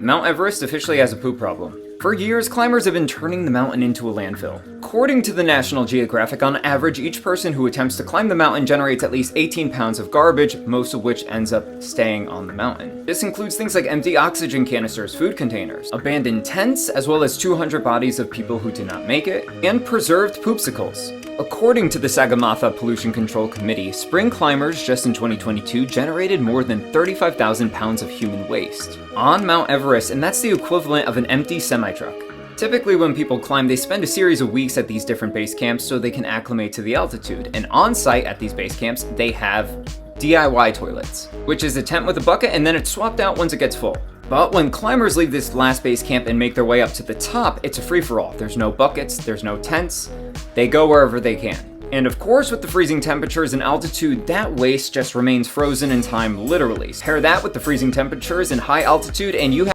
Mount Everest officially has a poop problem. For years, climbers have been turning the mountain into a landfill. According to the National Geographic, on average, each person who attempts to climb the mountain generates at least 18 pounds of garbage, most of which ends up staying on the mountain. This includes things like empty oxygen canisters, food containers, abandoned tents, as well as 200 bodies of people who did not make it, and preserved poopsicles. According to the Sagarmatha Pollution Control Committee, spring climbers just in 2022 generated more than 35,000 pounds of human waste on Mount Everest, and that's the equivalent of an empty semi-truck. Typically when people climb, they spend a series of weeks at these different base camps so they can acclimate to the altitude, and on site at these base camps, they have DIY toilets, which is a tent with a bucket and then it's swapped out once it gets full. But when climbers leave this last base camp and make their way up to the top, it's a free-for-all. There's no buckets, there's no tents, they go wherever they can. And of course, with the freezing temperatures and altitude, that waste just remains frozen in time, literally. Pair that with the freezing temperatures and high altitude, and you have